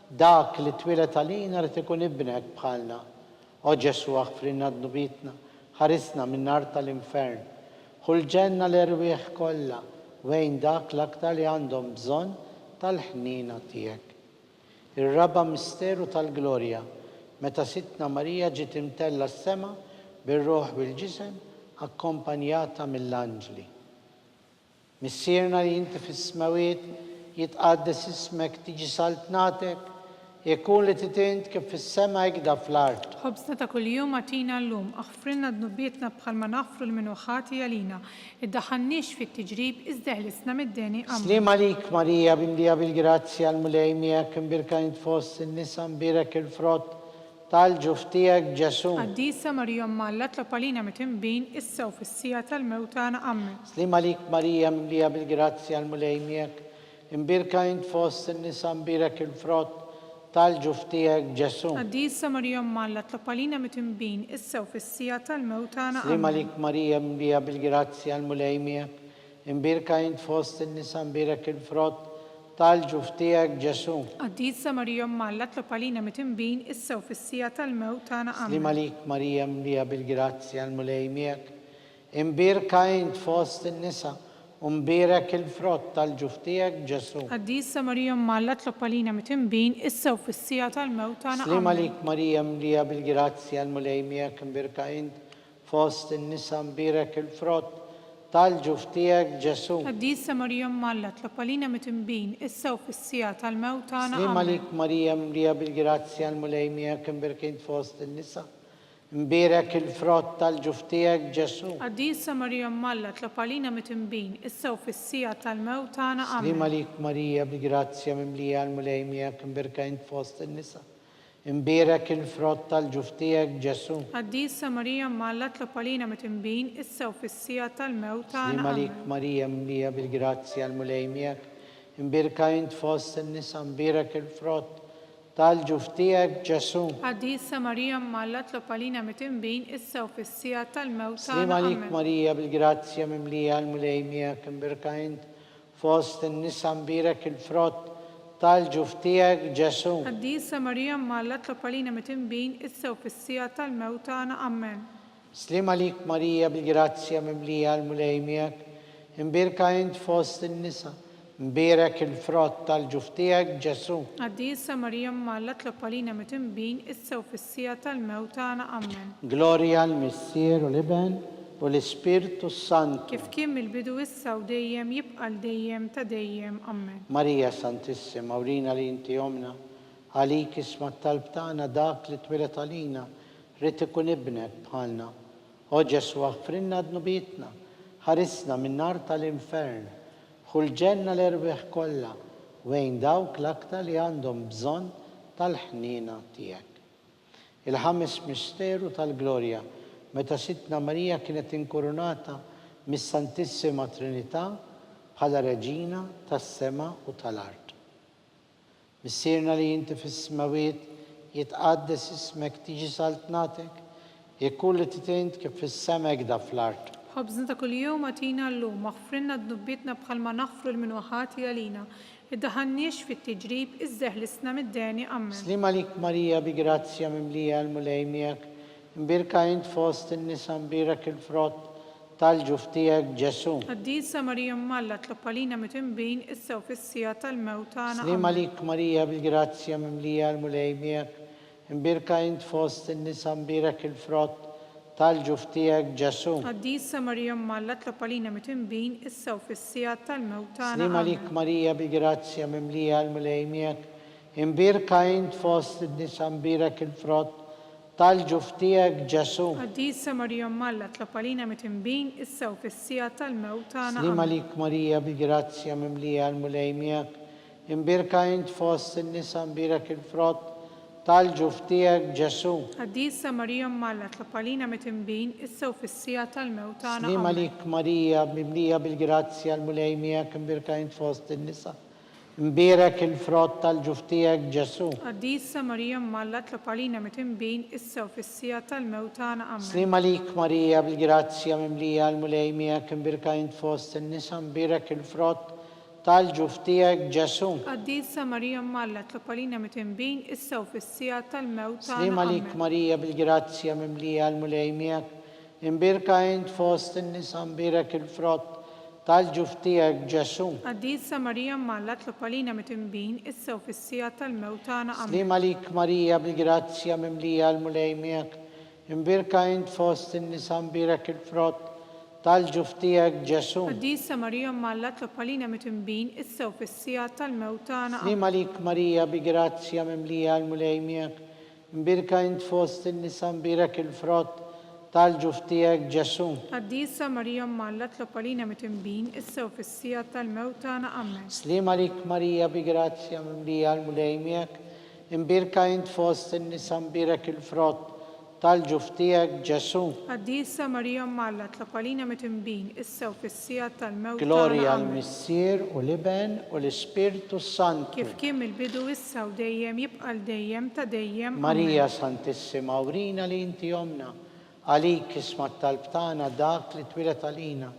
dak li twilet għalina rrit ikun ibnek bħalna. O Ġesu għafrinna d-nubitna, ħarisna minn nar tal-infern. Ħulġenna l-erwieħ kollha, wejn dak l-aktar li għandhom bżonn tal-ħnina tiegħek. Ir-raba misteru tal-glorja, meta Sitna Marija ġiet imtella s-sema bir-ruħ bil-ġisem akkompanjata mill-anġli. Missierna li inti fis-smawiet jitqaddes ismek tiġi saltnatek, jekun li titint kif fis-sema jgda fl-art. Ħobsna ta' kuljum għatina l-lum, aħfrinna d-nubietna bħalma nafru l-minuħati għalina, id-daħannix fit-tiġrib izdeħlisna mid-deni għamma. Slim għalik Marija bimlija bil-grazzja l-mulejmijek imbirka int fost in-nisa mbirek il-frott tal-ġuftijek Ġesu. Qaddisa Marija Malla tlop għalina mitimbin issa u fissija tal-mewtana għamma. Slim għalik Marija bimlija bil-grazzja l-mulejmijek imbirka int fost in-nisa mbirek il-frott tal-ġuftijek Ġesu. Qaddisa Marija Malla tlop għalina mitimbin issa u fissija tal-mewtana Slim għamma. għalik Marija bimlija bil-grazzja l-mulejmijek imbirka int fost in-nisa mbirek il-frott tal-ġuftijek Ġesu. Qaddisa Marija Malla tlop għalina mitimbin issa u fissija tal-mewtana Slim għamma. għalik Marija bimlija bil-grazzja l-mulejmijek imbirka int fost in-nisa mbirek il-frott tal-ġuftijek Ġesu. Qaddisa Marija Malla tlop għalina mitimbin issa u fissija tal-mewtana Slim għamma. għalik Marija bimlija bil-grazzja l-mulejmijek imbirka int fost in-nisa mbirek il-frott tal-ġuftijek Ġesu. Qaddisa Marija Malla tlop għalina mitimbin issa u fissija tal-mewtana Slim għamma. għalik Marija bimlija bil-grazzja l-mulejmijek imbirka int fost in-nisa mbirek il-frott tal-ġuftijek Ġesu. Qaddisa Marija Malla tlop għalina mitimbin issa u fissija tal-mewtana Slim għamma. għalik Marija bil-grazzja mimlija l-mulejmijek imbirka int fost in-nisa imbirek il-frott tal-ġuftijek Ġesu. Qaddisa Marija Malla tlop għalina mitimbin issa u fissija tal-mewtana Slim għalik għamma. Marija mimlija bil-grazzja l-mulejmijek imbirka int fost in-nisa imbirek il-frott tal-ġuftijek Ġesu. Qaddisa Marija Malla tlop għalina mitimbin issa u fissija Slim tal-mewtana għalik għamma. Marija bil-grazzja mimlija l-mulejmijek imbirka int fost in-nisa imbirek il-frott tal-ġuftijek Ġesu. Qaddisa Marija Malla tlop għalina mitimbin issa u fissija tal-mewtana għammen. Slim għalik Marija bil-grazzja mimlija l-mulejmijek imbirka int fost in-nisa imbirek il-frott tal-ġuftijek Ġesu. Qaddisa Marija Malla tlop għalina mitimbin issa u fissija tal-mewtana għammen. Gloria al-Missier u l-Iben u l-Ispirtu Santu. Kif kim il-bidu issa u dejjem jibqa' dejjem ta' dejjem għammen. Marija Santissima, urina li inti omna, għalik isma tal-btana dak li twilet għalina, rrit ikun ibnek bħalna. O Ġesu għafrinna d-nubitna, ħarisna minn nar tal-infern, ħulġenna l-erbeħ kollha, wejn dawk l-aktar li għandhom bżonn tal-ħnina tiegħek. Il-ħames misteru tal-glorja, meta Sitna Marija kienet inkurunata mis-Santissima Trinità bħala Reġina tas-sema u tal-art. Missierna li inti fis-smawiet jitqaddes ismek tiġi saltnatek, jekun li titint kif fis-sema jgda fl-art. Ħobżna ta' kuljum għatina l-lum, aħfrinna d-nubbietna bħalma nafru l-minuħati għalina, id-daħannix fit-tiġrib izdeħlisna mid-deni għammen. Slim għalik Marija bi grazzja mimlija l-mulejmijek, imbirka int fost in-nisa mbirek il-frott tal-ġuftijek Ġesu. Qaddisa Marija Malla tlop għalina mitimbin issa u fissija tal-mewtana Slim għammen. għalik Marija bil-grazzja mimlija l-mulejmijek, مباركة انت في وسط النساء مبارك الفرط tal-ġuf tiegħek Ġesu. Għaddisa Marija mallat la palina mitembin issa u fissija tal-mewta Slima lik Marija bi grazzja mimlija l-mulej miegħek. Imbirka int fost id-nisa mbirek il-frott tal-ġuf tiegħek Ġesu. Għaddisa Marija mallat la palina mitembin issa u fissija tal-mewta Slima lik Marija bi grazzja mimlija l-mulej miegħek. Imbirka int fost id-nisa mbirek il-frott tal-ġuf tiegħek Ġesu. Għaddisa Marija mallat la palina mitembin issa u fissija tal-mewta Slima lik Marija mimlija bil-grazzja l-mulej miegħek. Imbirka int fost id-nisa mbirek il-frott tal-ġuf tiegħek Ġesu. Għaddisa Marija mallat la palina mitembin issa u fissija tal-mewta Slima lik Marija bil-grazzja mimlija l-mulej miegħek. Imbirka int fost id-nisa mbirek il-frott tal-ġuf tiegħek Ġesu. Għaddisa Marija mallat la palina mitembin issa u fissija tal-mewta Slima lik Marija bil-grazzja mimlija l-mulej miegħek. Imbirka int fost id-nisa mbirek il-frott tal-ġuf tiegħek Ġesu. Għaddisa Marija mallat la palina mitembin issa u fissija tal-mewta Slima lik Marija bil-grazzja mimlija l-mulej miegħek. Imbirka int fost id-nisa mbirek il-frott tal-ġuf tiegħek Ġesu. Għaddisa Marija mallat la palina mitembin issa u fissija tal-mewta Slima lik Marija bil-grazzja mimlija l-mulej miegħek. Imbirka int fost id-nisa mbirek il-frott tal-ġuf tiegħek Ġesu. Għaddisa Marija mallat la palina mitembin issa u fissija tal-mewta Slima lik Marija bil-grazzja mimlija l-mulej miegħek. Imbirka int fost id-nisa mbirek il-frott tal-ġuf tiegħek Ġesu. Għaddisa Marija mallat la palina mitembin issa u fissija tal-mewta Gloria l-Missier u l-Iben u l-Ispirtu Santu. Kif kien il-bidu issa u dejjem jibqa' dejjem ta' dejjem. Marija Santissima, urina li inti jomna, għalik isma tal-btana dak li twilet għalina,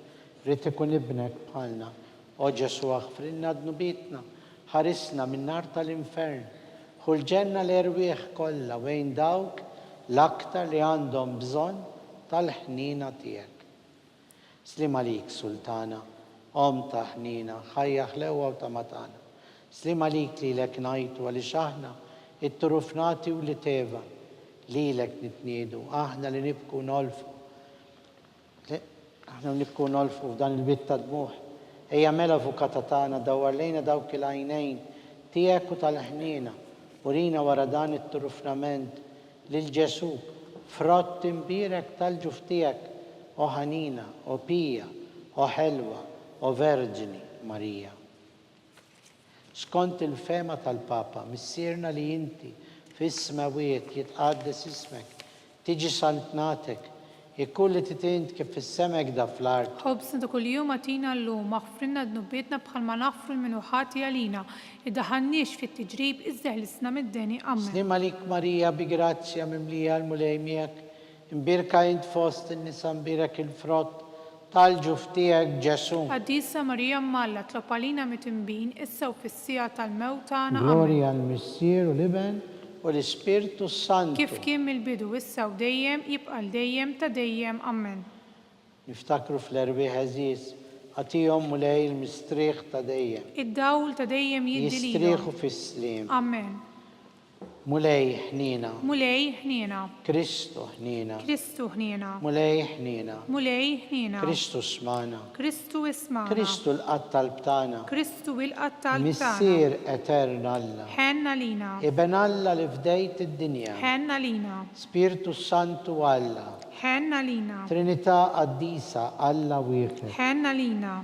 rrit ikun ibnek bħalna. O Ġesu aħfrinna dnubitna, ħarisna minn nar tal-infern, ħulġenna l-erwieħ kollha wejn dawk l-aktar li għandhom bżonn tal-ħnina tiegħek. Slima lik Sultana, om ta' ħnina, ħajja ħlewa u ta' matana. Slima lik li lek najtu għaliex aħna it-turufnati u li teva li lek nitniedu, aħna li nibku nolfu. Aħna nibku nolfu f'dan il-bit ta' dmuħ. Ejja mela avukata tagħna dawwar lejna dawk il-għajnejn tiegħek u tal-ħnina. Urina wara dan it-turufnament lil Ġesu, frott imbirek tal-ġuf tiegħek, o ħanina, o pija, o ħelwa, o verġini Marija. Skont il-fema tal-Papa, missierna li inti fis-smawiet jitqaddes ismek, tiġi saltnatek, ikulli titint kif fis-semek da fl-art. Ħobsna ta' kuljum għatina l-lum, maħfrinna d-nubietna bħalma naħfru l-minuħati għalina, id-daħannix fit-tiġrib iż-zeħlisna mid-deni Amen. Slima lik Marija bi grazzja mimlija l-mulej miegħek, imbirka int fost in-nisa mbirek il-frott tal-ġuf tiegħek Ġesu. Għaddisa Marija mallat la palina mitembin issa u fissija tal-mewta Amen. Gloria l-Missier u l-Iben u l-Ispirtu Santu. Kif kien mill-bidu issa u dejjem jibqa' dejjem ta' dejjem Amen. Niftakru fl-erbieħ eżiż, għatihom mulej il-mistrieħ ta' dejjem. Id-dawl ta' dejjem jiddililhom. Jistrieħu fis-slim. Amen. Mulej ħnina. Mulej ħnina. Kristu ħnina. Kristu ħnina. Mulej ħnina. Mulej ħnina. Kristu smana. Kristu ismana. Kristu l-qatt tal-btana. Kristu il-qatt tal-btana. Missier etern Alla. Ħenna lina. Iben Alla li fdejt id-dinja. Ħenna lina. Spiritu Santu Alla. Ħenna lina. Trinità qaddisa Alla wieħed. Ħenna lina.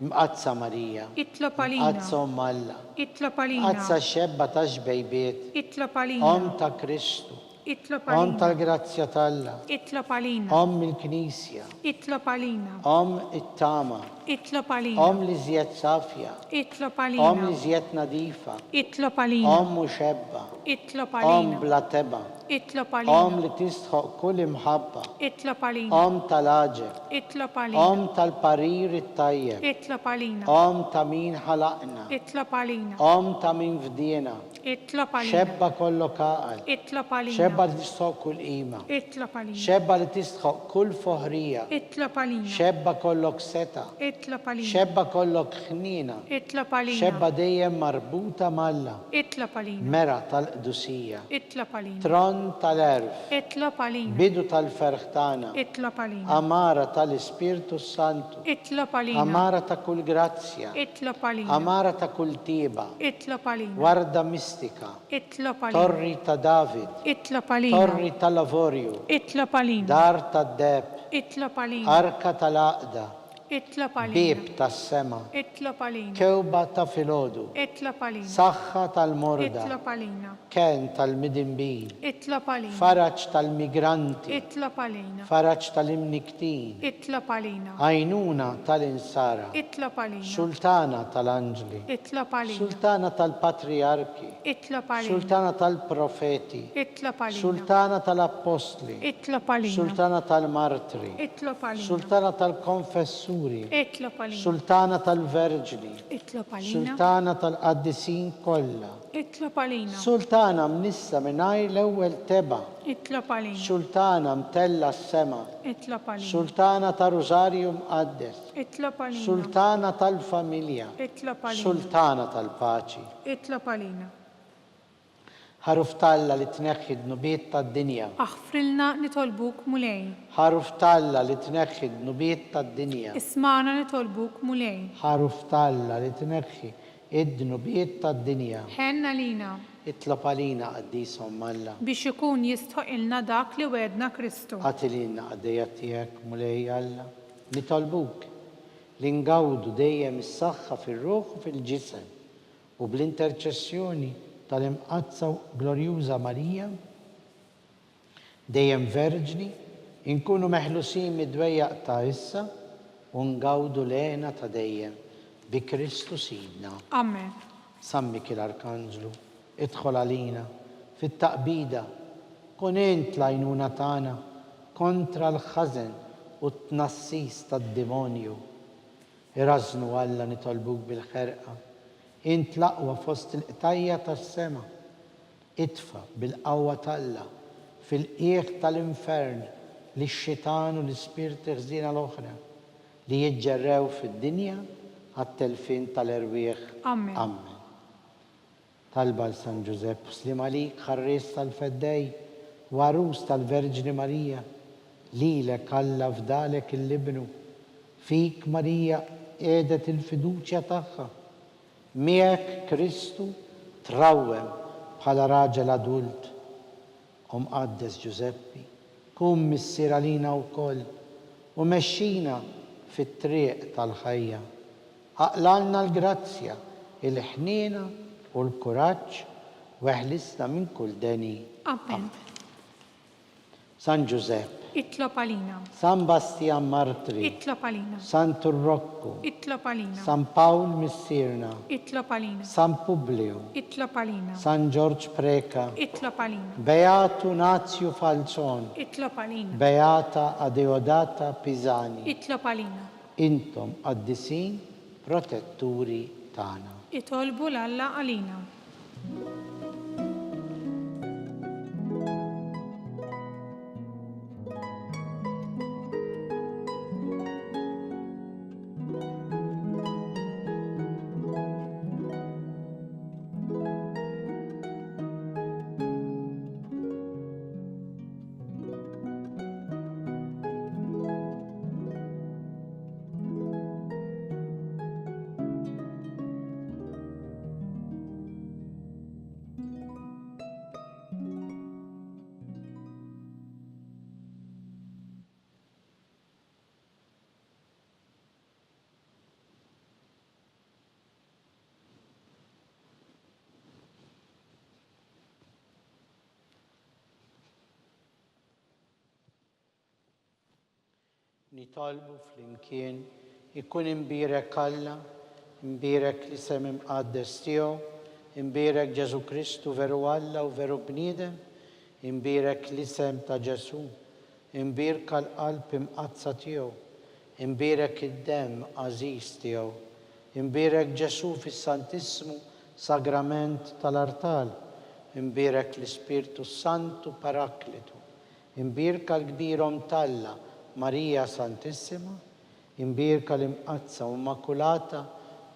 Mqazza Marija. Itlob għalina. Mqazza Alla. Itlob għalina. Mqazza xebba ta' xbejbiet. Itlob għalina. Om ta' Kristu. Itlob Om għalina. tal-grazzja t'Alla. Itlob għalina. Om il-Knisja. Itlob għalina. Om it-tama. Itlob għalina. Om li żjed safja. Itlob Om għalina. li żjed nadifa. Itlob għalina. Om muxebba. Itlob Om għalina. bla teba. Itlob Om għalina. li tistħoq kull imħabba. Itlob għalina. Om tal-aġeb. Itlob għalina. Om tal-parir it-tajjeb. Itlob għalina. Om ta' min ħalaqna. Itlob għalina. Om ta' min fdina. Itlob għalina. Xebba kollok għaqal. Itlob għalina. Xebba li tistħoq kull qima. Itlob għalina. Xebba li tistħoq kull foħrija. Itlob għalina. Xebba kollok seta. اطلب علينا xebba kollok ħnina, اطلب علينا xebba dejjem marbuta malla, اطلب علينا mera tal-qdusija, اطلب علينا tron tal-erf, اطلب علينا bidu tal-ferħ tagħna, اطلب علينا amara tal-Ispirtu Santu, اطلب علينا amara ta' kull grazzja, اطلب علينا amara ta' kull tiba, اطلب علينا warda mistika, اطلب علينا torri ta' David, اطلب علينا torri tal-lavorju, اطلب علينا dar tad-deb, اطلب علينا arka tal-aqda, اطلب علينا bib tas-sema, اطلب علينا kewba ta' filodu, اطلب علينا saħħa tal-morda, اطلب علينا ken tal-midinbin, اطلب علينا faraġ tal-migranti, اطلب علينا faraġ tal-imniktin, اطلب علينا għajnuna tal-insara, اطلب علينا sultana tal-anġli, اطلب علينا sultana tal-patriarki, اطلب علينا sultana tal-profeti, اطلب علينا sultana tal-apostli, اطلب علينا sultana tal-martri, اطلب علينا sultana tal-konfessuri, اطلب علينا sultana tal-verġni, اطلب علينا sultana tal-qaddisin kollha, اطلب علينا sultana mnissa mingħajr l-ewwel teba, اطلب علينا sultana mtella s-sema, اطلب علينا sultana ta' Rosario mqaddes, اطلب علينا sultana tal-familja, اطلب علينا sultana tal-paċi. اطلب علينا ħaruf talla li tneħħi d-nubiet tad-dinja. اغفر لنا نطلبوك مولاي ħaruf talla li tneħħi d-nubiet tad-dinja. اسمعنا نطلبوك مولاي ħaruf talla li tneħħi id-nubiet tad-dinja. حن لينا Itlob għalina qaddisom Alla. biex ikun jistħoq ilna dak li wedna Kristu. Għatilina għaddejja tiegħek mulej Alla. Nitolbuk li ngawdu dejjem is-saħħa fir-ruħ u fil-ġisem u bl-interċessjoni tal-imqazza glorjuża Marija dejjem verġni inkunu meħlusin mid-dwejjaq ta' issa u ngawdu lena ta' dejjem bi Kristu Sidna. Amen. Sammik l-Arkanġlu, idħol għalina fit-taqbida, kun int l-għajnuna tagħna kontra l-ħażen u t-tnassis tad-demonju. Irażnu Alla nitolbuk bil-ħerqa, int l-aqwa fost il-qtajja tas-sema. Itfa bil-qawwa talla fil-qiegħ tal-infern li x-xitan u l-ispirti ħżiena l-oħra li jiġġerrew fid-dinja għat-telfin tal-erwieħ. Amen. Amen. Talba l-San Giuseppe, slim għalik ħarris tal-feddej, warus tal-Verġni Marija, lilek Alla fdalek il-libnu, fik Marija edet il-fiduċja tagħha, miegħek Kristu trawwem bħala raġel adult. Qaddes Giuseppi, kum missier għalina wkoll u mexxina fit-triq tal-ħajja. Aqlalna l-grazzja, il-ħniena u l-kuraġġ u eħlisna minn kull deni. Amen. San Giuseppe, اطلب علينا San Bastian Martri, اطلب علينا San Turrocco, اطلب علينا San Paul Missirna, اطلب علينا San Publio, اطلب علينا San George Preca, اطلب علينا Beato Nazio Falzon, اطلب علينا Beata Adeodata Pisani, اطلب علينا intom qaddisin protetturi tagħna. اطلبوا لله علينا. Nitolbu flimkien ikun imbirek Alla, imbirek l-isem imqaddes tiegħu, imbirek Ġesu Kristu veru Alla u veru bniedem, imbirek l-isem ta' Ġesu, imbirka l-qalb imqazza tiegħu, imbirek id-dem għażiż tiegħu, imbirek Ġesu fis-Santissimu Sagrament tal-Artal, imbirek l-Ispirtu Santu Parakletu, imbirka l-kbirhom Talla Marija Santissima, imbirka l-imqazza u immakulata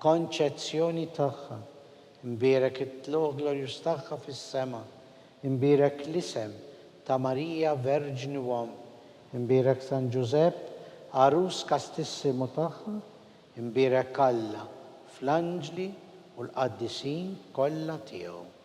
konċezzjoni tagħha, imbirek it-tluq glorjus tagħha fis-sema, imbirek l-isem ta' Marija Verġni Uom, imbirek San Giuseppe, Arus kastissimu tagħha, imbirek Alla fl-anġli u l-qaddisin kollha tiegħu.